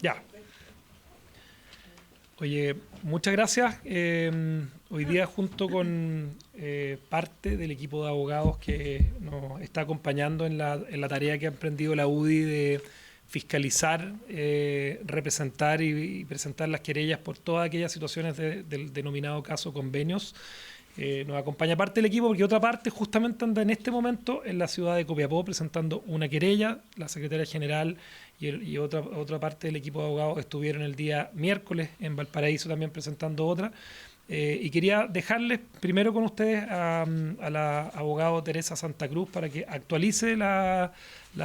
Ya. Oye, muchas gracias. Hoy día junto con parte del equipo de abogados que nos está acompañando en la tarea que ha emprendido la UDI de fiscalizar, representar y presentar las querellas por todas aquellas situaciones del denominado caso convenios. Nos acompaña parte del equipo porque otra parte justamente anda en este momento en la ciudad de Copiapó presentando una querella. La secretaria general y otra parte del equipo de abogados estuvieron el día miércoles en Valparaíso también presentando otra. Y quería dejarles primero con ustedes a la abogada Teresa Santa Cruz para que actualice la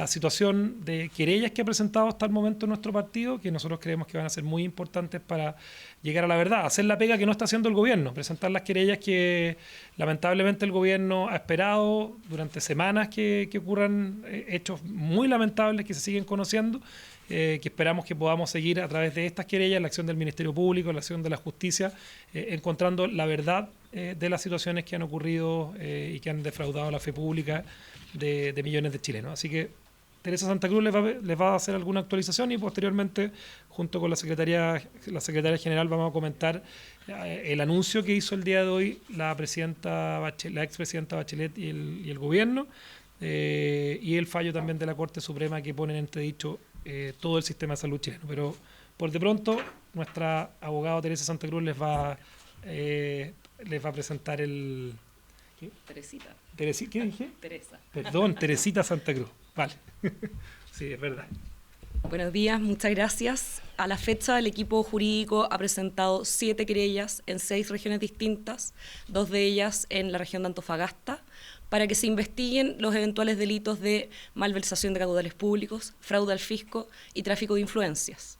situación de querellas que ha presentado hasta el momento nuestro partido, que nosotros creemos que van a ser muy importantes para llegar a la verdad, hacer la pega que no está haciendo el gobierno, presentar las querellas que lamentablemente el gobierno ha esperado durante semanas que ocurran hechos muy lamentables que se siguen conociendo, que esperamos que podamos seguir a través de estas querellas, la acción del Ministerio Público, la acción de la justicia, encontrando la verdad de las situaciones que han ocurrido y que han defraudado la fe pública de millones de chilenos. Así que Teresa Santa Cruz les va a hacer alguna actualización y posteriormente, junto con la secretaria general, vamos a comentar el anuncio que hizo el día de hoy la expresidenta Bachelet y el gobierno, y el fallo también de la Corte Suprema que pone en entredicho todo el sistema de salud chileno. Pero por de pronto, nuestra abogada Teresa Santa Cruz les va a presentar el... ¿Qué? Teresita. ¿Qué dije? Teresa. Perdón, Teresita Santa Cruz. Vale. Sí, es verdad. Buenos días, muchas gracias. A la fecha, el equipo jurídico ha presentado 7 querellas en 6 regiones distintas, 2 de ellas en la región de Antofagasta, para que se investiguen los eventuales delitos de malversación de caudales públicos, fraude al fisco y tráfico de influencias.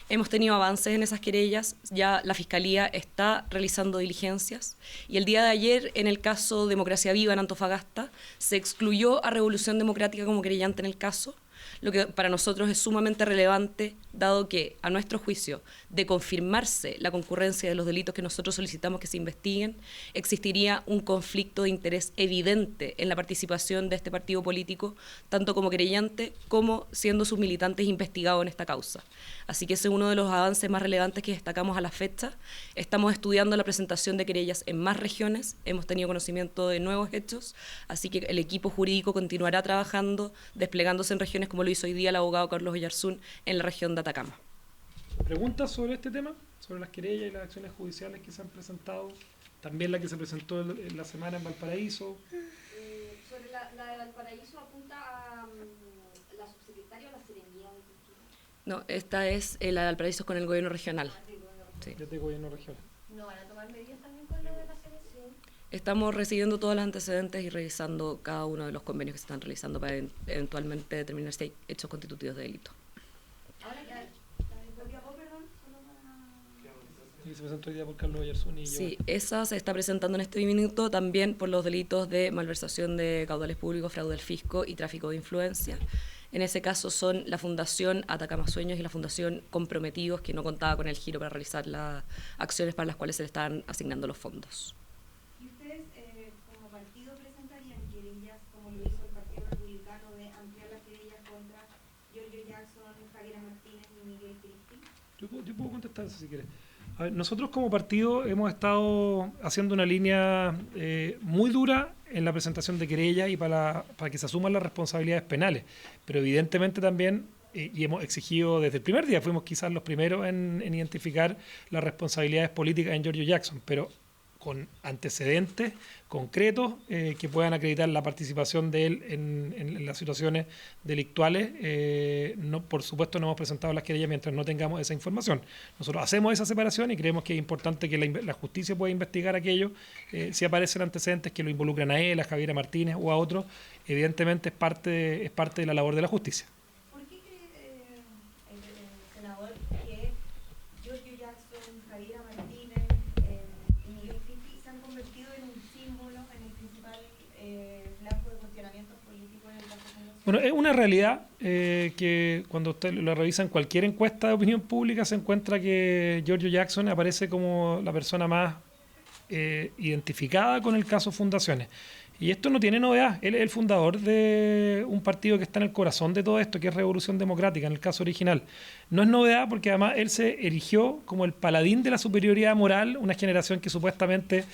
Hemos tenido avances en esas querellas, ya la Fiscalía está realizando diligencias y el día de ayer, en el caso Democracia Viva en Antofagasta, se excluyó a Revolución Democrática como querellante en el caso, lo que para nosotros es sumamente relevante, dado que, a nuestro juicio, de confirmarse la concurrencia de los delitos que nosotros solicitamos que se investiguen, existiría un conflicto de interés evidente en la participación de este partido político, tanto como querellante como siendo sus militantes investigados en esta causa. Así que ese es uno de los avances más relevantes que destacamos a la fecha. Estamos estudiando la presentación de querellas en más regiones, hemos tenido conocimiento de nuevos hechos, así que el equipo jurídico continuará trabajando, desplegándose en regiones como lo hizo hoy día el abogado Carlos Oyarzún en la región de Atacama. ¿Preguntas sobre este tema? ¿Sobre las querellas y las acciones judiciales que se han presentado? También la que se presentó en la semana en Valparaíso. Sobre la de Valparaíso apunta a la subsecretaria o la Seremía de Cultura. No, esta es la de Valparaíso con el gobierno regional. Sí. Desde el gobierno regional. ¿No van a tomar medidas también con la de la Seremía? Estamos recibiendo todos los antecedentes y revisando cada uno de los convenios que se están realizando para eventualmente determinar si hay hechos constitutivos de delito. Ahora ya, perdón, solo para... Y se presentó hoy día por Carlos Oyarzún y yo. Sí, esa se está presentando en este minuto también por los delitos de malversación de caudales públicos, fraude al fisco y tráfico de influencia. En ese caso son la Fundación Atacama Sueños y la Fundación Comprometidos, que no contaba con el giro para realizar las acciones para las cuales se le estaban asignando los fondos. ¿Y ustedes como partido presentarían querellas, como lo hizo el Partido Republicano, de ampliar las querellas contra Giorgio Jackson, Javiera Martínez y Miguel Cristi? Yo puedo contestar eso si quieres. A ver, nosotros como partido hemos estado haciendo una línea muy dura en la presentación de querellas y para que se asuman las responsabilidades penales, pero evidentemente también, y hemos exigido desde el primer día, fuimos quizás los primeros en identificar las responsabilidades políticas en Giorgio Jackson, pero con antecedentes concretos que puedan acreditar la participación de él en las situaciones delictuales. Por supuesto no hemos presentado las querellas mientras no tengamos esa información. Nosotros hacemos esa separación y creemos que es importante que la justicia pueda investigar aquello. Si aparecen antecedentes que lo involucran a él, a Javiera Martínez o a otros, evidentemente es parte de la labor de la justicia. ¿Por qué cree el senador que Giorgio Jackson, Javiera Martínez y Miguel Cristi se han convertido en un símbolo, en el principal blanco de cuestionamientos políticos en el caso de los... Bueno, es una realidad que cuando usted lo revisa en cualquier encuesta de opinión pública se encuentra que Giorgio Jackson aparece como la persona más identificada con el caso Fundaciones. Y esto no tiene novedad. Él es el fundador de un partido que está en el corazón de todo esto, que es Revolución Democrática, en el caso original. No es novedad porque además él se erigió como el paladín de la superioridad moral, una generación que supuestamente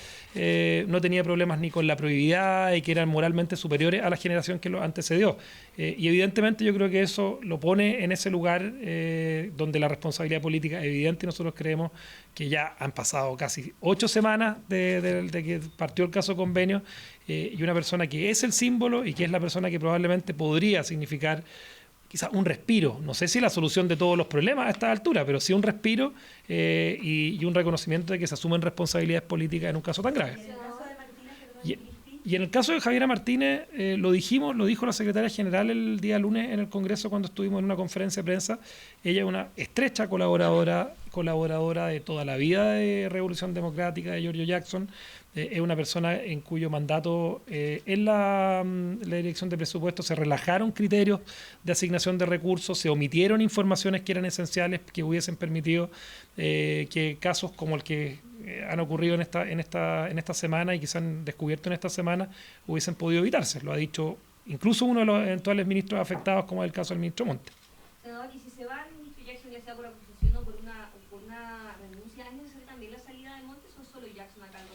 no tenía problemas ni con la probidad y que eran moralmente superiores a la generación que lo antecedió. Y evidentemente yo creo que eso lo pone en ese lugar donde la responsabilidad política es evidente, y nosotros creemos que ya han pasado casi 8 semanas de que partió el caso Convenio, y una persona que es el símbolo y que es la persona que probablemente podría significar quizás un respiro, no sé si la solución de todos los problemas a esta altura, pero sí un respiro y un reconocimiento de que se asumen responsabilidades políticas en un caso tan grave. Y en el caso de Javiera Martínez, lo dijo la secretaria general el día lunes en el Congreso cuando estuvimos en una conferencia de prensa. Ella es una estrecha colaboradora de toda la vida de Revolución Democrática, de Giorgio Jackson. Es una persona en cuyo mandato en la dirección de presupuestos se relajaron criterios de asignación de recursos, se omitieron informaciones que eran esenciales, que hubiesen permitido que casos como el que han ocurrido en esta semana y que se han descubierto en esta semana hubiesen podido evitarse. Lo ha dicho incluso uno de los eventuales ministros afectados, como es el caso del ministro Montes. Senador, y si se va el ministro Jackson, ya sea por acusación o por una renuncia, ¿es necesaria también la salida de Montes o solo Jackson a cargo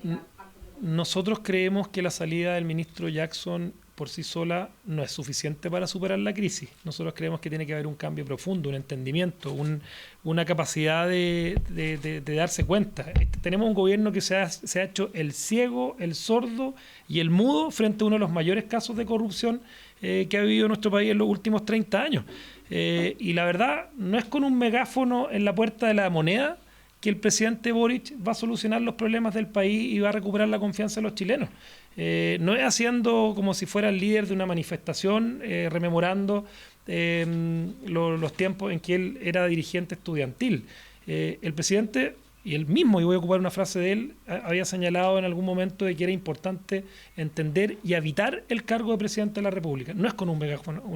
de la parte de la... Nosotros creemos que la salida del ministro Jackson por sí sola no es suficiente para superar la crisis. Nosotros creemos que tiene que haber un cambio profundo, un entendimiento, una capacidad de darse cuenta. Tenemos un gobierno que se ha hecho el ciego, el sordo y el mudo frente a uno de los mayores casos de corrupción que ha vivido nuestro país en los últimos 30 años. Y la verdad, no es con un megáfono en la puerta de la Moneda que el presidente Boric va a solucionar los problemas del país y va a recuperar la confianza de los chilenos. No es haciendo como si fuera el líder de una manifestación, rememorando los tiempos en que él era dirigente estudiantil. El presidente, y él mismo, y voy a ocupar una frase de él, había señalado en algún momento de que era importante entender y habitar el cargo de presidente de la República. No es con un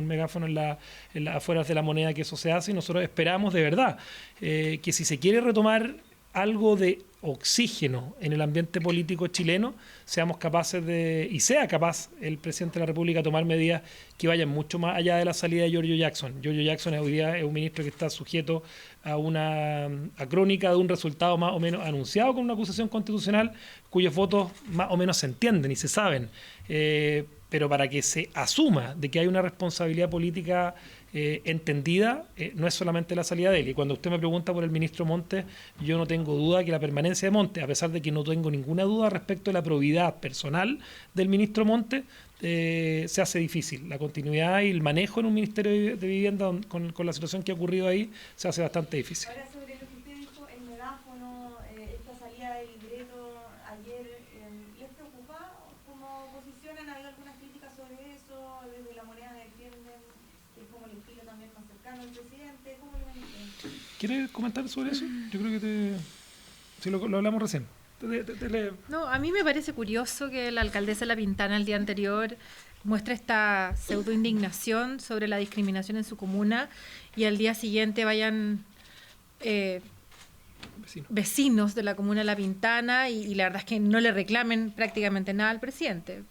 megáfono en las afueras de la Moneda que eso se hace, y nosotros esperamos de verdad que si se quiere retomar algo de oxígeno en el ambiente político chileno, seamos capaces y sea capaz el presidente de la República tomar medidas que vayan mucho más allá de la salida de Giorgio Jackson. Giorgio Jackson hoy día es un ministro que está sujeto a una crónica de un resultado más o menos anunciado con una acusación constitucional cuyos votos más o menos se entienden y se saben. Pero para que se asuma de que hay una responsabilidad política entendida, no es solamente la salida de él. Y cuando usted me pregunta por el ministro Montes, yo no tengo duda que la permanencia de Montes, a pesar de que no tengo ninguna duda respecto a la probidad personal del ministro Montes, se hace difícil. La continuidad y el manejo en un ministerio de vivienda con la situación que ha ocurrido ahí se hace bastante difícil. Ahora, sobre lo que usted dijo, el megáfono, esta salida del libreto ayer, ¿les preocupa cómo posicionan? ¿Hay algunas críticas sobre eso? Desde la Moneda defienden que es como el estilo también más cercano al presidente. ¿Cómo lo ven ustedes? ¿Quieres comentar sobre eso? Yo creo que si lo hablamos recién. No, a mí me parece curioso que la alcaldesa La Pintana el día anterior muestre esta pseudo indignación sobre la discriminación en su comuna y al día siguiente vayan vecinos de la comuna La Pintana y la verdad es que no le reclamen prácticamente nada al presidente.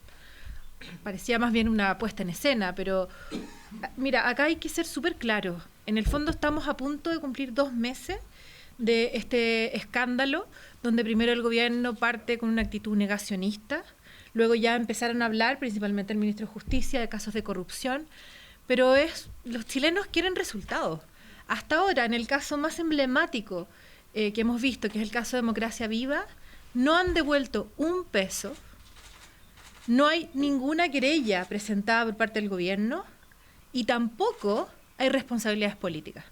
Parecía más bien una puesta en escena, pero mira, acá hay que ser súper claros. En el fondo estamos a punto de cumplir 2 meses de este escándalo, donde primero el gobierno parte con una actitud negacionista, luego ya empezaron a hablar, principalmente el ministro de Justicia, de casos de corrupción, pero los chilenos quieren resultados. Hasta ahora, en el caso más emblemático que hemos visto, que es el caso de Democracia Viva, no han devuelto un peso, no hay ninguna querella presentada por parte del gobierno y tampoco hay responsabilidades políticas.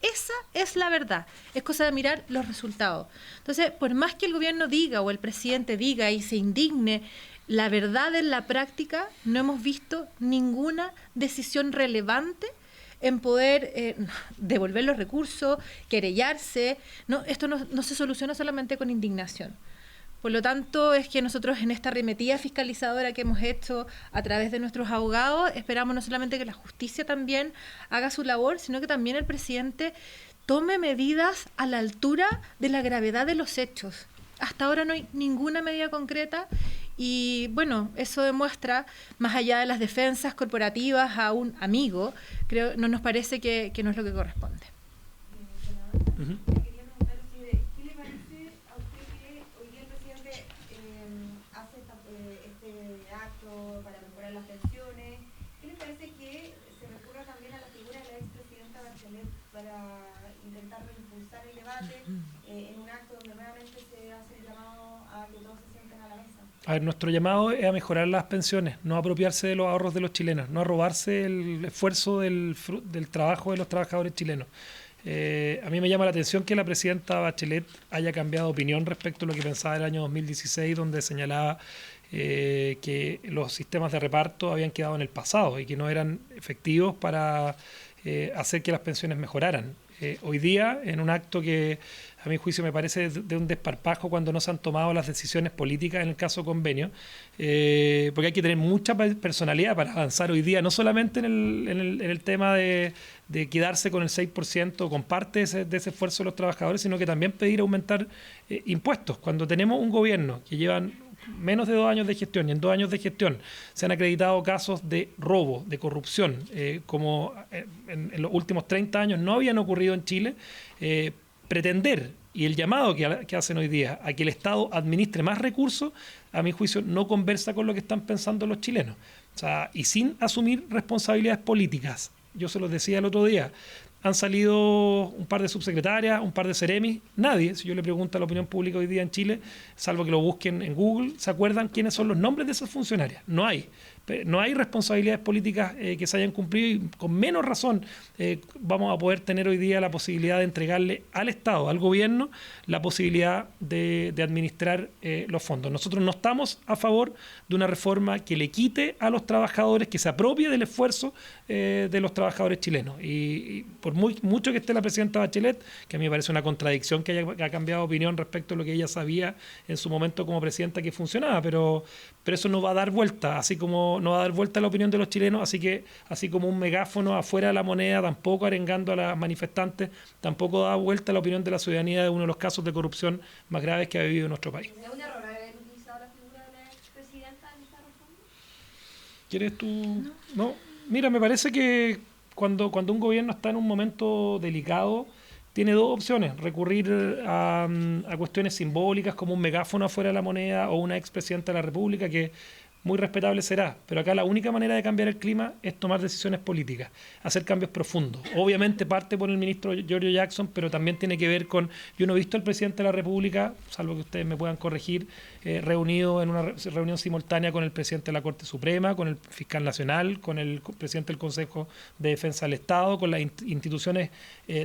Esa es la verdad, es cosa de mirar los resultados. Entonces, por más que el gobierno diga o el presidente diga y se indigne, la verdad en la práctica no hemos visto ninguna decisión relevante en poder devolver los recursos, querellarse. No, esto no se soluciona solamente con indignación. Por lo tanto, es que nosotros en esta arremetida fiscalizadora que hemos hecho a través de nuestros abogados, esperamos no solamente que la justicia también haga su labor, sino que también el presidente tome medidas a la altura de la gravedad de los hechos. Hasta ahora no hay ninguna medida concreta Y bueno, eso demuestra, más allá de las defensas corporativas a un amigo, creo no nos parece que no es lo que corresponde. Ujú. Quería preguntar ¿qué le parece a usted que hoy día el presidente hace este acto para mejorar las pensiones? ¿Qué le parece que se recurra también a la figura de la expresidenta Bachelet para intentar impulsar el debate en un acto donde nuevamente se hace el llamado a que todos se sienten a la mesa? A ver, nuestro llamado es a mejorar las pensiones, no a apropiarse de los ahorros de los chilenos, no a robarse el esfuerzo del trabajo de los trabajadores chilenos. A mí me llama la atención que la presidenta Bachelet haya cambiado de opinión respecto a lo que pensaba el año 2016, donde señalaba que los sistemas de reparto habían quedado en el pasado y que no eran efectivos para hacer que las pensiones mejoraran. Hoy día, en un acto que a mi juicio me parece de un desparpajo cuando no se han tomado las decisiones políticas en el caso convenio, porque hay que tener mucha personalidad para avanzar hoy día, no solamente en el tema de quedarse con el 6%, con parte de ese esfuerzo de los trabajadores, sino que también pedir aumentar impuestos. Cuando tenemos un gobierno que llevan menos de 2 años de gestión y en 2 años de gestión se han acreditado casos de robo, de corrupción, como en los últimos 30 años no habían ocurrido en Chile, pretender y el llamado que hacen hoy día a que el Estado administre más recursos, a mi juicio no conversa con lo que están pensando los chilenos. O sea, y sin asumir responsabilidades políticas. Yo se los decía el otro día, han salido un par de subsecretarias, un par de seremis, nadie, si yo le pregunto a la opinión pública hoy día en Chile, salvo que lo busquen en Google, ¿se acuerdan quiénes son los nombres de esas funcionarias? No hay. No hay responsabilidades políticas que se hayan cumplido y con menos razón vamos a poder tener hoy día la posibilidad de entregarle al Estado, al gobierno, la posibilidad de administrar los fondos. Nosotros no estamos a favor de una reforma que le quite a los trabajadores, que se apropie del esfuerzo de los trabajadores chilenos. Y por mucho que esté la presidenta Bachelet, que a mí me parece una contradicción que haya cambiado de opinión respecto a lo que ella sabía en su momento como presidenta que funcionaba, pero eso no va a dar vuelta, así como no va a dar vuelta la opinión de los chilenos, así como un megáfono afuera de la moneda, tampoco arengando a las manifestantes, tampoco da vuelta la opinión de la ciudadanía de uno de los casos de corrupción más graves que ha vivido nuestro país. ¿Es un error haber utilizado la figura de la expresidenta en esta reforma? ¿Quieres tú? No. Mira, me parece que cuando un gobierno está en un momento delicado, tiene 2 opciones: recurrir a cuestiones simbólicas como un megáfono afuera de la moneda o una expresidenta de la República, que muy respetable será, pero acá la única manera de cambiar el clima es tomar decisiones políticas, hacer cambios profundos. Obviamente parte por el ministro Giorgio Jackson, pero también tiene que ver con, yo no he visto al presidente de la República, salvo que ustedes me puedan corregir, reunido en una reunión simultánea con el presidente de la Corte Suprema, con el fiscal nacional, con el presidente del Consejo de Defensa del Estado, con las instituciones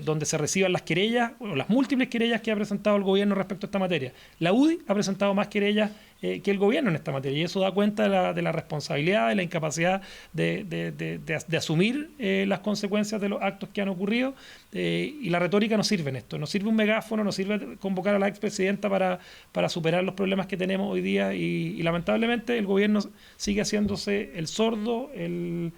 donde se reciban las querellas, o las múltiples querellas que ha presentado el gobierno respecto a esta materia. La UDI ha presentado más querellas que el gobierno en esta materia, y eso da cuenta de la responsabilidad, de la incapacidad de asumir las consecuencias de los actos que han ocurrido, y la retórica no sirve en esto, no sirve un megáfono, no sirve convocar a la expresidenta para superar los problemas que tenemos hoy día, y lamentablemente el gobierno sigue haciéndose el sordo, el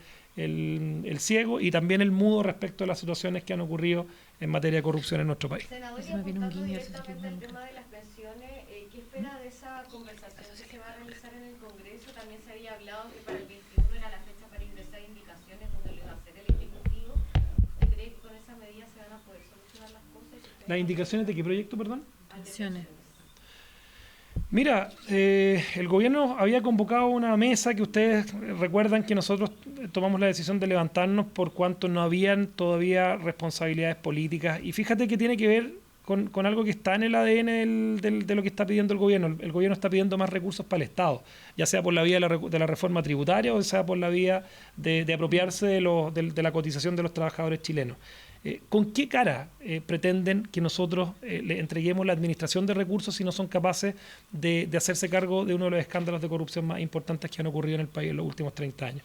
ciego y también el mudo respecto a las situaciones que han ocurrido en materia de corrupción en nuestro país. Senador, Eso me viene un apuntando guiño, directamente al tema de las pensiones, ¿qué espera de esa conversación que se va a realizar en el Congreso? También se había hablado que para el 21 era la fecha para ingresar indicaciones donde lo iba a hacer el Ejecutivo. ¿Usted cree que con esa medida se van a poder solucionar las cosas? ¿Las indicaciones de qué proyecto, perdón? Pensiones. Mira, el gobierno había convocado una mesa que ustedes recuerdan que nosotros tomamos la decisión de levantarnos por cuanto no habían todavía responsabilidades políticas. Y fíjate que tiene que ver con algo que está en el ADN de lo que está pidiendo el gobierno. El gobierno está pidiendo más recursos para el Estado, ya sea por la vía de la reforma tributaria o sea por la vía de apropiarse de la cotización de los trabajadores chilenos. ¿Con qué cara pretenden que nosotros le entreguemos la administración de recursos si no son capaces de hacerse cargo de uno de los escándalos de corrupción más importantes que han ocurrido en el país en los últimos 30 años?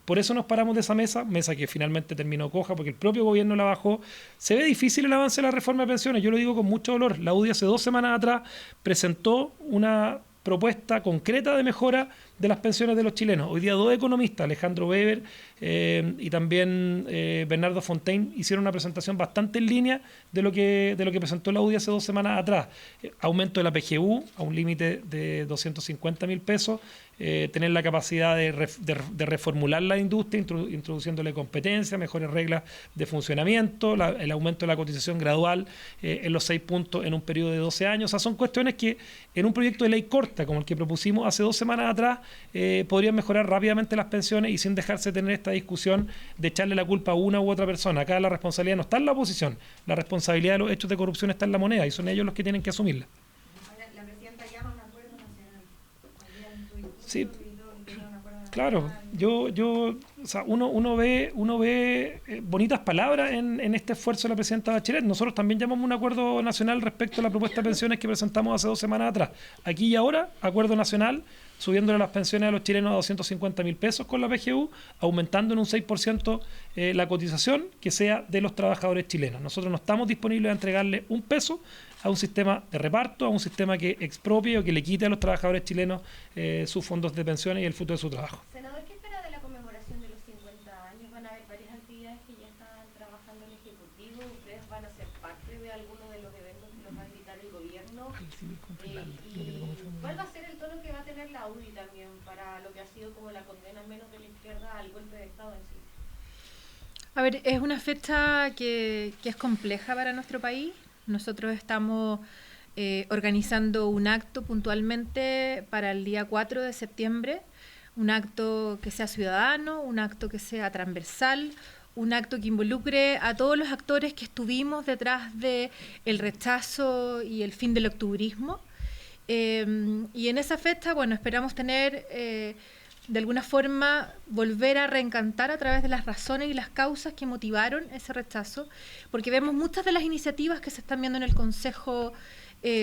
Por eso nos paramos de esa mesa que finalmente terminó coja porque el propio gobierno la bajó. Se ve difícil el avance de la reforma de pensiones, yo lo digo con mucho dolor. La UDI hace 2 semanas atrás presentó una propuesta concreta de mejora de las pensiones de los chilenos. Hoy día 2 economistas, Alejandro Weber y también Bernardo Fontaine, hicieron una presentación bastante en línea de lo que presentó la UDI hace 2 semanas atrás. Aumento de la PGU a un límite de 250.000 pesos, tener la capacidad de reformular la industria, introduciéndole competencia, mejores reglas de funcionamiento, el aumento de la cotización gradual en los 6 puntos en un periodo de 12 años. O sea, son cuestiones que en un proyecto de ley corta, como el que propusimos hace 2 semanas atrás, podrían mejorar rápidamente las pensiones y sin dejarse tener esta discusión de echarle la culpa a una u otra persona. Acá la responsabilidad no está en la oposición, la responsabilidad de los hechos de corrupción está en la moneda y son ellos los que tienen que asumirla. La presidenta llama a un acuerdo nacional. Sí, claro. O sea, uno ve bonitas palabras en este esfuerzo de la presidenta Bachelet. Nosotros también llamamos un acuerdo nacional respecto a la propuesta de pensiones que presentamos hace 2 semanas atrás. Aquí y ahora, acuerdo nacional, subiéndole las pensiones a los chilenos a 250.000 pesos con la PGU, aumentando en un 6% la cotización que sea de los trabajadores chilenos. Nosotros no estamos disponibles a entregarle un peso a un sistema de reparto, a un sistema que expropie o que le quite a los trabajadores chilenos sus fondos de pensiones y el fruto de su trabajo. Senador, ¿qué espera de la conmemoración de los 50 años? ¿Van a haber varias actividades que ya están trabajando en Ejecutivo? ¿Ustedes van a ser parte de alguno de los eventos que los va a invitar el gobierno? ¿Y cuál va a ser el tono que va a tener la UDI también para lo que ha sido como la condena al menos de la izquierda al golpe de Estado en sí? A ver, es una fecha que es compleja para nuestro país. Nosotros estamos organizando un acto puntualmente para el día 4 de septiembre, un acto que sea ciudadano, un acto que sea transversal, un acto que involucre a todos los actores que estuvimos detrás del rechazo y el fin del octubrismo. Y en esa fecha, bueno, esperamos tener, de alguna forma, volver a reencantar a través de las razones y las causas que motivaron ese rechazo, porque vemos muchas de las iniciativas que se están viendo en el Consejo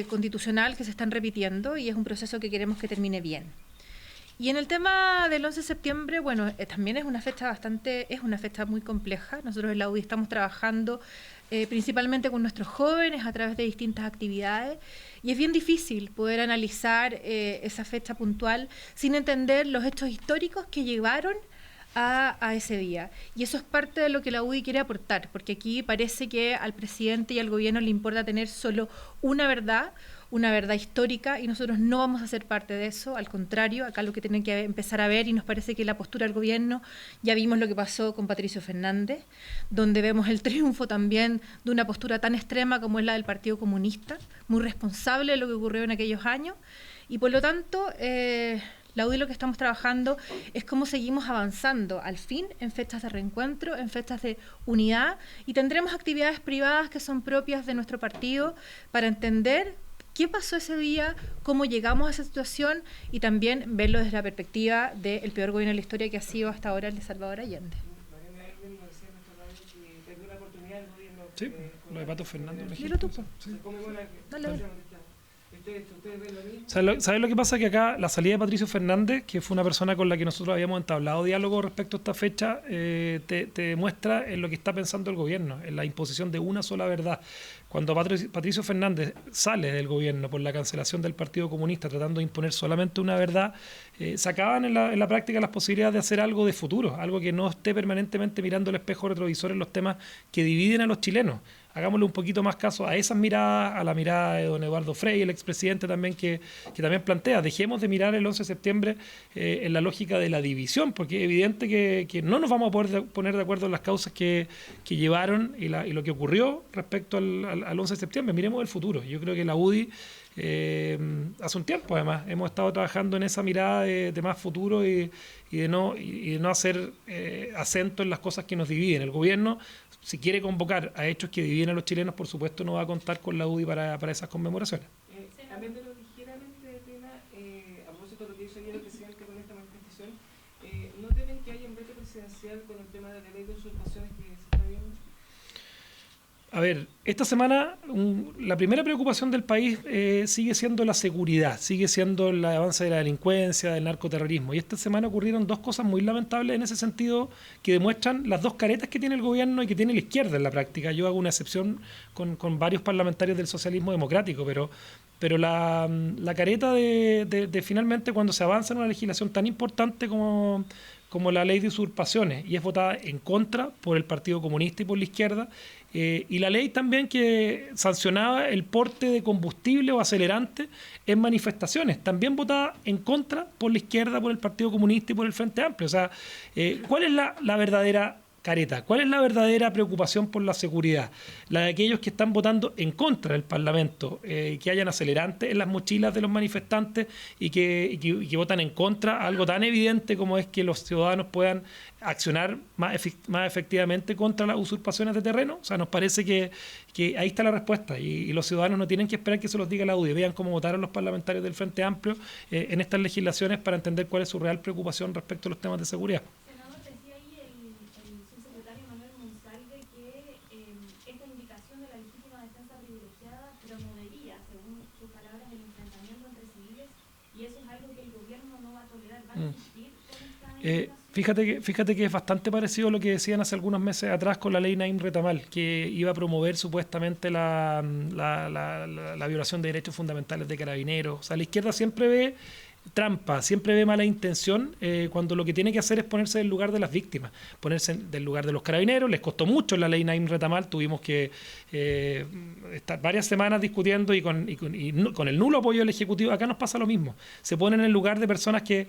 Constitucional que se están repitiendo y es un proceso que queremos que termine bien. Y en el tema del 11 de septiembre, bueno, también es una fecha muy compleja. Nosotros en la UDI estamos trabajando principalmente con nuestros jóvenes a través de distintas actividades y es bien difícil poder analizar esa fecha puntual sin entender los hechos históricos que llevaron a ese día. Y eso es parte de lo que la UDI quiere aportar, porque aquí parece que al presidente y al gobierno le importa tener solo una verdad histórica, y nosotros no vamos a ser parte de eso. Al contrario, acá lo que tienen que empezar a ver, y nos parece que la postura del gobierno, ya vimos lo que pasó con Patricio Fernández, donde vemos el triunfo también de una postura tan extrema como es la del Partido Comunista, muy responsable de lo que ocurrió en aquellos años, y por lo tanto la UDI lo que estamos trabajando es cómo seguimos avanzando al fin en fechas de reencuentro, en fechas de unidad, y tendremos actividades privadas que son propias de nuestro partido para entender qué pasó ese día, cómo llegamos a esa situación y también verlo desde la perspectiva del peor gobierno de la historia que ha sido hasta ahora el de Salvador Allende. Sí, lo de Pato Fernández. Dilo tú. Sí. Dale. ¿Sabes lo que pasa? Que acá la salida de Patricio Fernández, que fue una persona con la que nosotros habíamos entablado diálogo respecto a esta fecha, te demuestra en lo que está pensando el gobierno, en la imposición de una sola verdad. Cuando Patricio Fernández sale del gobierno por la cancelación del Partido Comunista tratando de imponer solamente una verdad, se acaban en la práctica las posibilidades de hacer algo de futuro, algo que no esté permanentemente mirando el espejo retrovisor en los temas que dividen a los chilenos. Hagámosle un poquito más caso a esas miradas, a la mirada de don Eduardo Frei, el expresidente también, que también plantea, dejemos de mirar el 11 de septiembre en la lógica de la división, porque es evidente que no nos vamos a poder poner de acuerdo en las causas que llevaron y lo que ocurrió respecto al 11 de septiembre. Miremos el futuro. Yo creo que la UDI, hace un tiempo además, hemos estado trabajando en esa mirada de más futuro y de no hacer acento en las cosas que nos dividen. El gobierno, si quiere convocar a hechos que dividen a los chilenos, por supuesto no va a contar con la UDI para esas conmemoraciones. Cambiándolo ligeramente de tema, a propósito de lo que hizo ayer el presidente con esta manifestación, ¿no temen que haya un veto presidencial con el tema de la ley de usurpaciones que se está viendo? A ver, esta semana la primera preocupación del país sigue siendo la seguridad, sigue siendo el avance de la delincuencia, del narcoterrorismo. Y esta semana ocurrieron dos cosas muy lamentables en ese sentido que demuestran las dos caretas que tiene el gobierno y que tiene la izquierda en la práctica. Yo hago una excepción con varios parlamentarios del socialismo democrático, pero la careta de finalmente cuando se avanza en una legislación tan importante como la ley de usurpaciones y es votada en contra por el Partido Comunista y por la izquierda, y la ley también que sancionaba el porte de combustible o acelerante en manifestaciones, también votada en contra por la izquierda, por el Partido Comunista y por el Frente Amplio. O sea, ¿cuál es la verdadera careta? ¿Cuál es la verdadera preocupación por la seguridad? La de aquellos que están votando en contra del Parlamento, que hayan acelerantes en las mochilas de los manifestantes y que votan en contra, algo tan evidente como es que los ciudadanos puedan accionar más efectivamente contra las usurpaciones de terreno. O sea, nos parece que ahí está la respuesta y los ciudadanos no tienen que esperar que se los diga la UDI. Vean cómo votaron los parlamentarios del Frente Amplio en estas legislaciones para entender cuál es su real preocupación respecto a los temas de seguridad. Fíjate que es bastante parecido a lo que decían hace algunos meses atrás con la ley Naim Retamal, que iba a promover supuestamente la violación de derechos fundamentales de carabineros. O sea, la izquierda siempre ve trampa, siempre ve mala intención cuando lo que tiene que hacer es ponerse del lugar de las víctimas, ponerse del lugar de los carabineros. Les costó mucho la ley Naim Retamal, tuvimos que estar varias semanas discutiendo y con el nulo apoyo del Ejecutivo. Acá nos pasa lo mismo, se ponen en el lugar de personas que,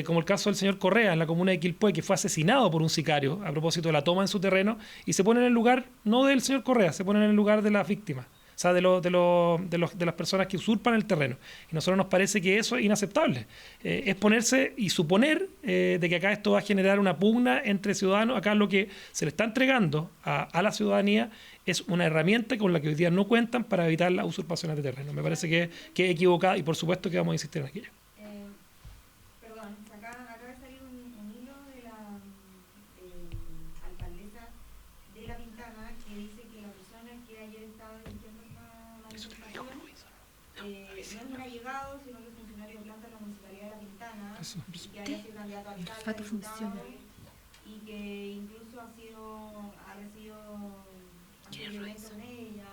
como el caso del señor Correa en la comuna de Quilpué, que fue asesinado por un sicario a propósito de la toma en su terreno, y se ponen en el lugar no del señor Correa, se ponen en el lugar de las víctimas. O sea, de las personas que usurpan el terreno. Y a nosotros nos parece que eso es inaceptable. Es ponerse y suponer de que acá esto va a generar una pugna entre ciudadanos. Acá lo que se le está entregando a la ciudadanía es una herramienta con la que hoy día no cuentan para evitar las usurpaciones de terreno. Me parece que es equivocada y por supuesto que vamos a insistir en aquello. Perdón, acaba de salir un hilo de la alcaldesa de La Pintana que dice que la persona que ayer estaba dirigiendo esta manifestación no es un allegado, sino que es funcionario de planta de la Municipalidad de La Pintana, y que haya sido candidato a alcalde, diputado, y que incluso ha recibido violencia con ella,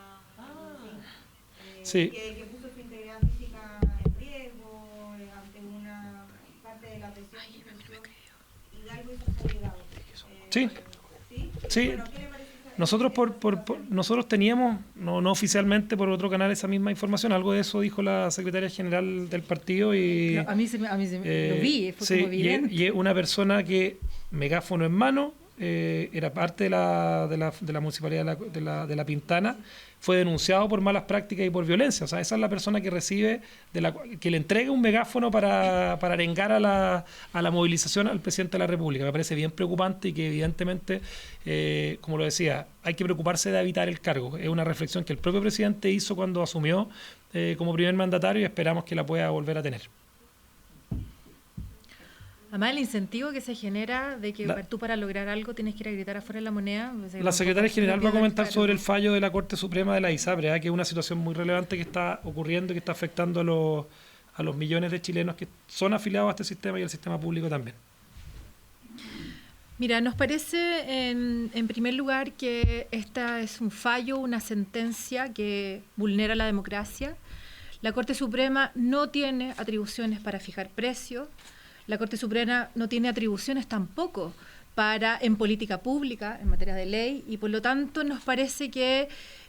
sí. que puso su integridad física en riesgo ante una parte de la presión que ejerció Hidalgo y sus allegados. Sí. Sí. Bueno, ¿qué le parece? Nosotros teníamos, no oficialmente, por otro canal esa misma información. Algo de eso dijo la secretaria general del partido. Y a mí lo vi, fue como evidente. Y es una persona que, megáfono en mano, era parte de la municipalidad de la Pintana, fue denunciado por malas prácticas y por violencia. O sea, esa es la persona que recibe, que le entrega un megáfono para arengar a la movilización al presidente de la República. Me parece bien preocupante y que evidentemente, como lo decía, hay que preocuparse de evitar el cargo. Es una reflexión que el propio presidente hizo cuando asumió como primer mandatario y esperamos que la pueda volver a tener. Además, el incentivo que se genera de que tú para lograr algo tienes que ir a gritar afuera de la moneda. La secretaria general va a comentar sobre el fallo de la Corte Suprema de la ISAPRE, que es una situación muy relevante que está ocurriendo y que está afectando a los millones de chilenos que son afiliados a este sistema y al sistema público también. Mira, nos parece en primer lugar que esta es un fallo, una sentencia que vulnera la democracia. La Corte Suprema no tiene atribuciones para fijar precios. La Corte Suprema no tiene atribuciones tampoco en política pública, en materia de ley, y por lo tanto nos parece que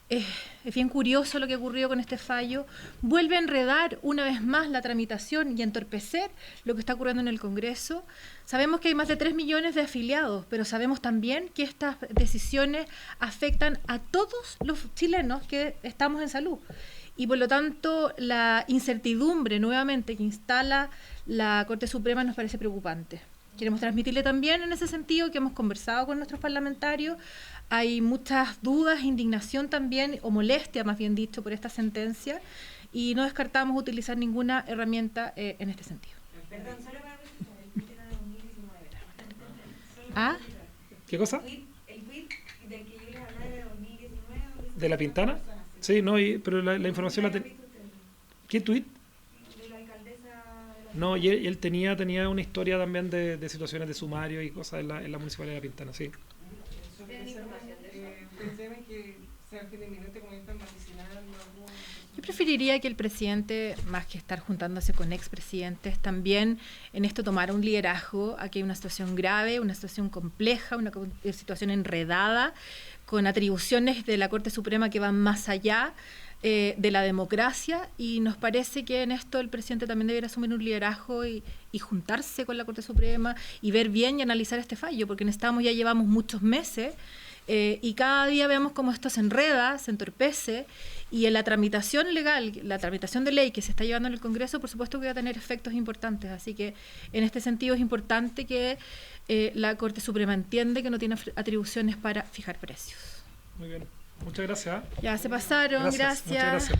es bien curioso lo que ocurrió con este fallo. Vuelve a enredar una vez más la tramitación y a entorpecer lo que está ocurriendo en el Congreso. Sabemos que hay más de 3 millones de afiliados, pero sabemos también que estas decisiones afectan a todos los chilenos que estamos en salud. Y por lo tanto, la incertidumbre nuevamente que instala la Corte Suprema nos parece preocupante. Queremos transmitirle también en ese sentido que hemos conversado con nuestros parlamentarios. Hay muchas dudas, indignación también, o molestia más bien dicho, por esta sentencia, y no descartamos utilizar ninguna herramienta en este sentido. Perdón, solo para precisar, el tuit era de 2019. ¿Qué cosa? El tuit del que yo les hablaba de 2019, donde ¿De La Pintana? Sí, no, pero la información la tenía. ¿Qué tuit? De la alcaldesa de la No, y él tenía una historia también de situaciones de sumario y cosas en la municipalidad de La Pintana, sí. ¿Tienen información de eso? ¿Ustedes temen que sea fin inminente como están vaticinando? Yo preferiría que el presidente, más que estar juntándose con expresidentes, también en esto tomara un liderazgo. Aquí hay una situación grave, una situación compleja, una situación enredada, con atribuciones de la Corte Suprema que van más allá de la democracia, y nos parece que en esto el presidente también debiera asumir un liderazgo y juntarse con la Corte Suprema y ver bien y analizar este fallo, porque ya llevamos muchos meses y cada día vemos cómo esto se enreda, se entorpece, y en la tramitación legal, la tramitación de ley que se está llevando en el Congreso, por supuesto que va a tener efectos importantes. Así que en este sentido es importante que la Corte Suprema entiende que no tiene atribuciones para fijar precios. Muy bien. Muchas gracias. Ya se pasaron, gracias. Muchas gracias.